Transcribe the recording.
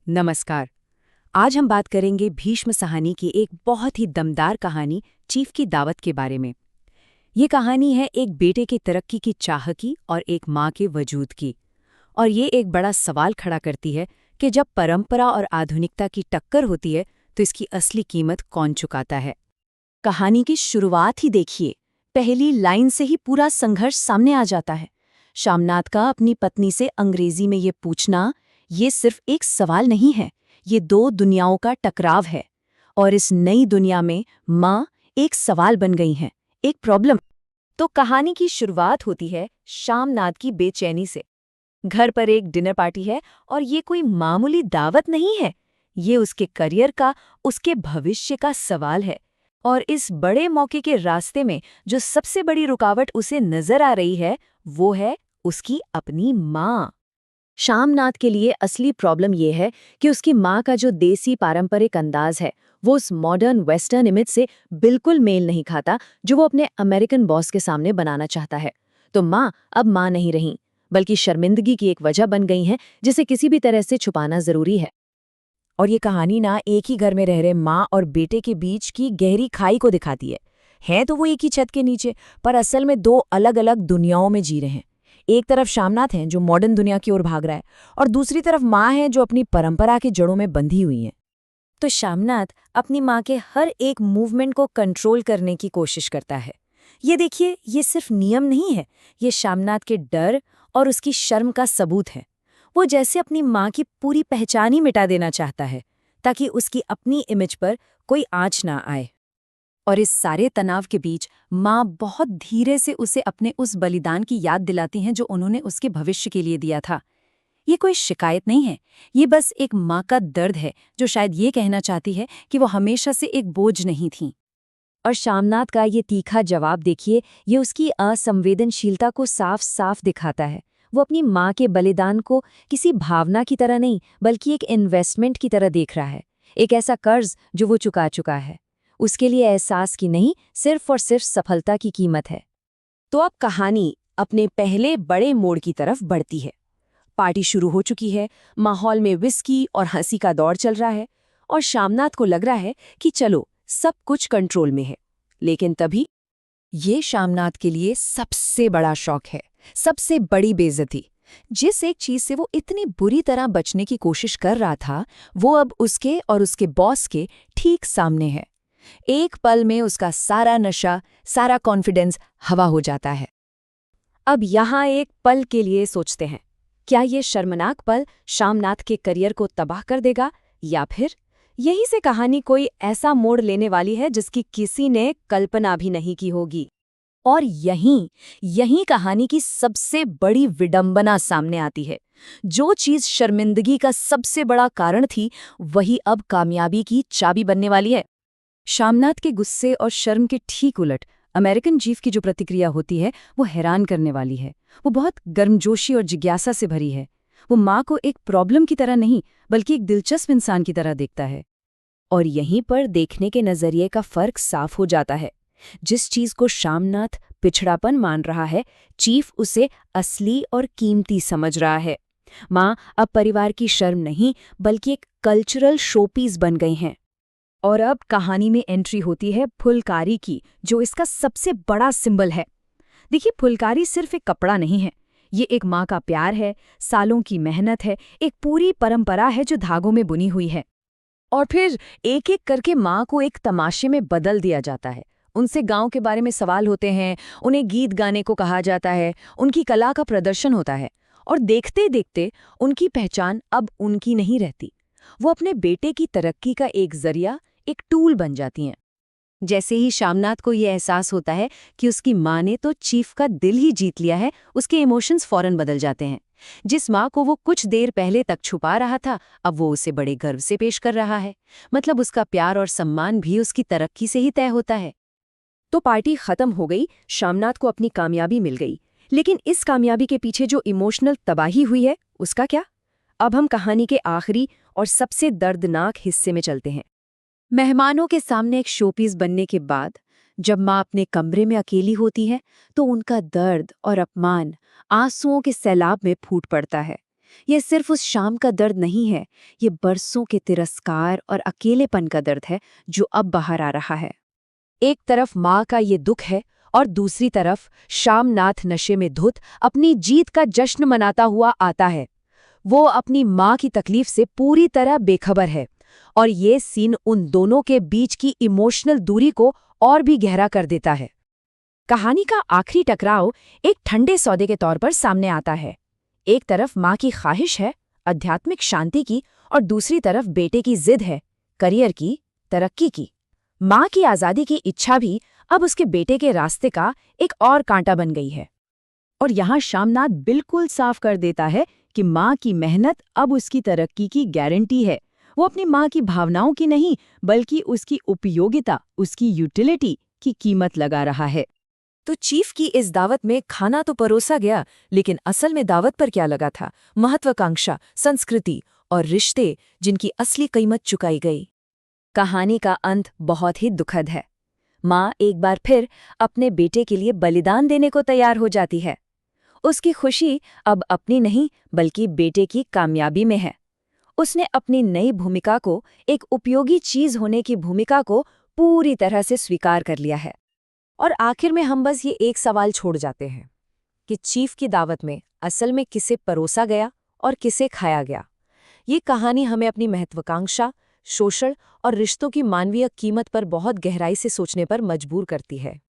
नमस्कार। आज हम बात करेंगे भीष्म साहनी की एक बहुत ही दमदार कहानी चीफ की दावत के बारे में। ये कहानी है एक बेटे की तरक्की की चाह की और एक माँ के वजूद की। और ये एक बड़ा सवाल खड़ा करती है कि जब परंपरा और आधुनिकता की टक्कर होती है तो इसकी असली कीमत कौन चुकाता है। कहानी की शुरुआत ही देखिए। पहली लाइन से ही पूरा संघर्ष सामने आ जाता है। शामनाथ का अपनी पत्नी से अंग्रेजी में ये पूछना, ये सिर्फ एक सवाल नहीं है, ये दो दुनियाओं का टकराव है। और इस नई दुनिया में माँ एक सवाल बन गई हैं, एक प्रॉब्लम। तो कहानी की शुरुआत होती है शामनाथ की बेचैनी से। घर पर एक डिनर पार्टी है और ये कोई मामूली दावत नहीं है, ये उसके करियर का, उसके भविष्य का सवाल है। और इस बड़े मौके के रास्ते में जो सबसे बड़ी रुकावट उसे नजर आ रही है, वो है उसकी अपनी माँ। शामनाथ के लिए असली प्रॉब्लम ये है कि उसकी माँ का जो देसी पारंपरिक अंदाज है, वो उस मॉडर्न वेस्टर्न इमेज से बिल्कुल मेल नहीं खाता जो वो अपने अमेरिकन बॉस के सामने बनाना चाहता है। तो माँ अब माँ नहीं रही, बल्कि शर्मिंदगी की एक वजह बन गई है जिसे किसी भी तरह से छुपाना जरूरी है। और ये कहानी ना एक ही घर में रह रहे माँ और बेटे के बीच की गहरी खाई को दिखाती है तो वो एक ही छत के नीचे, पर असल में दो अलग अलग दुनियाओं में जी रहे हैं। एक तरफ शामनाथ हैं जो मॉडर्न दुनिया की ओर भाग रहा है, और दूसरी तरफ माँ है जो अपनी परंपरा की जड़ों में बंधी हुई है। तो शामनाथ अपनी माँ के हर एक मूवमेंट को कंट्रोल करने की कोशिश करता है। ये देखिए, ये सिर्फ नियम नहीं है, ये शामनाथ के डर और उसकी शर्म का सबूत है। वो जैसे अपनी माँ की पूरी पहचान ही मिटा देना चाहता है, ताकि उसकी अपनी इमेज पर कोई आंच ना आए। और इस सारे तनाव के बीच माँ बहुत धीरे से उसे अपने उस बलिदान की याद दिलाती हैं जो उन्होंने उसके भविष्य के लिए दिया था। ये कोई शिकायत नहीं है, ये बस एक माँ का दर्द है जो शायद ये कहना चाहती है कि वो हमेशा से एक बोझ नहीं थी। और शामनाथ का ये तीखा जवाब देखिए, ये उसकी असंवेदनशीलता को साफ साफ दिखाता है। वो अपनी माँ के बलिदान को किसी भावना की तरह नहीं, बल्कि एक इन्वेस्टमेंट की तरह देख रहा है, एक ऐसा कर्ज जो वो चुका चुका है। उसके लिए एहसास की नहीं, सिर्फ और सिर्फ सफलता की कीमत है। तो अब कहानी अपने पहले बड़े मोड़ की तरफ बढ़ती है। पार्टी शुरू हो चुकी है, माहौल में विस्की और हंसी का दौर चल रहा है, और शामनाथ को लग रहा है कि चलो सब कुछ कंट्रोल में है। लेकिन तभी ये शामनाथ के लिए सबसे बड़ा शौक है, सबसे बड़ी बेइज्जती। जिस एक चीज से वो इतनी बुरी तरह बचने की कोशिश कर रहा था, वो अब उसके और उसके बॉस के ठीक सामने है। एक पल में उसका सारा नशा, सारा कॉन्फिडेंस हवा हो जाता है। अब यहाँ एक पल के लिए सोचते हैं, क्या ये शर्मनाक पल शामनाथ के करियर को तबाह कर देगा, या फिर यहीं से कहानी कोई ऐसा मोड़ लेने वाली है जिसकी किसी ने कल्पना भी नहीं की होगी। और यहीं कहानी की सबसे बड़ी विडंबना सामने आती है। जो चीज शर्मिंदगी का सबसे बड़ा कारण थी, वही अब कामयाबी की चाबी बनने वाली है। शामनाथ के गुस्से और शर्म के ठीक उलट अमेरिकन चीफ की जो प्रतिक्रिया होती है, वो हैरान करने वाली है। वो बहुत गर्मजोशी और जिज्ञासा से भरी है। वो माँ को एक प्रॉब्लम की तरह नहीं, बल्कि एक दिलचस्प इंसान की तरह देखता है। और यहीं पर देखने के नजरिए का फर्क साफ हो जाता है। जिस चीज को शामनाथ पिछड़ापन मान रहा है, चीफ उसे असली और कीमती समझ रहा है। माँ अब परिवार की शर्म नहीं, बल्कि एक कल्चरल शोपीस बन गई हैं। और अब कहानी में एंट्री होती है फुलकारी की, जो इसका सबसे बड़ा सिंबल है। देखिए, फुलकारी सिर्फ एक कपड़ा नहीं है, ये एक माँ का प्यार है, सालों की मेहनत है, एक पूरी परंपरा है जो धागों में बुनी हुई है। और फिर एक एक करके माँ को एक तमाशे में बदल दिया जाता है। उनसे गांव के बारे में सवाल होते हैं, उन्हें गीत गाने को कहा जाता है, उनकी कला का प्रदर्शन होता है। और देखते देखते उनकी पहचान अब उनकी नहीं रहती, वो अपने बेटे की तरक्की का एक जरिया, एक टूल बन जाती हैं। जैसे ही शामनाथ को ये एहसास होता है कि उसकी माँ ने तो चीफ का दिल ही जीत लिया है, उसके इमोशंस फौरन बदल जाते हैं। जिस माँ को वो कुछ देर पहले तक छुपा रहा था, अब वो उसे बड़े गर्व से पेश कर रहा है। मतलब उसका प्यार और सम्मान भी उसकी तरक्की से ही तय होता है। तो पार्टी खत्म हो गई, शामनाथ को अपनी कामयाबी मिल गई। लेकिन इस कामयाबी के पीछे जो इमोशनल तबाही हुई है, उसका क्या? अब हम कहानी के आखिरी और सबसे दर्दनाक हिस्से में चलते हैं। मेहमानों के सामने एक शोपीस बनने के बाद जब माँ अपने कमरे में अकेली होती है, तो उनका दर्द और अपमान आंसुओं के सैलाब में फूट पड़ता है। यह सिर्फ उस शाम का दर्द नहीं है, ये बरसों के तिरस्कार और अकेलेपन का दर्द है जो अब बाहर आ रहा है। एक तरफ माँ का ये दुख है और दूसरी तरफ श्यामनाथ नशे में धुत अपनी जीत का जश्न मनाता हुआ आता है। वो अपनी माँ की तकलीफ से पूरी तरह बेखबर है और ये सीन उन दोनों के बीच की इमोशनल दूरी को और भी गहरा कर देता है। कहानी का आखिरी टकराव एक ठंडे सौदे के तौर पर सामने आता है। एक तरफ माँ की ख्वाहिश है आध्यात्मिक शांति की और दूसरी तरफ बेटे की जिद है करियर की, तरक्की की। माँ की आज़ादी की इच्छा भी अब उसके बेटे के रास्ते का एक और कांटा बन गई है। और यहाँ श्यामनाथ बिल्कुल साफ कर देता है कि माँ की मेहनत अब उसकी तरक्की की गारंटी है। वो अपनी माँ की भावनाओं की नहीं बल्कि उसकी उपयोगिता, उसकी यूटिलिटी की कीमत लगा रहा है। तो चीफ की इस दावत में खाना तो परोसा गया, लेकिन असल में दावत पर क्या लगा था? महत्वाकांक्षा, संस्कृति और रिश्ते जिनकी असली कीमत चुकाई गई। कहानी का अंत बहुत ही दुखद है। माँ एक बार फिर अपने बेटे के लिए बलिदान देने को तैयार हो जाती है। उसकी खुशी अब अपनी नहीं बल्कि बेटे की कामयाबी में है। उसने अपनी नई भूमिका को, एक उपयोगी चीज होने की भूमिका को पूरी तरह से स्वीकार कर लिया है। और आखिर में हम बस ये एक सवाल छोड़ जाते हैं कि चीफ की दावत में असल में किसे परोसा गया और किसे खाया गया। ये कहानी हमें अपनी महत्वाकांक्षा, शोषण और रिश्तों की मानवीय कीमत पर बहुत गहराई से सोचने पर मजबूर करती है।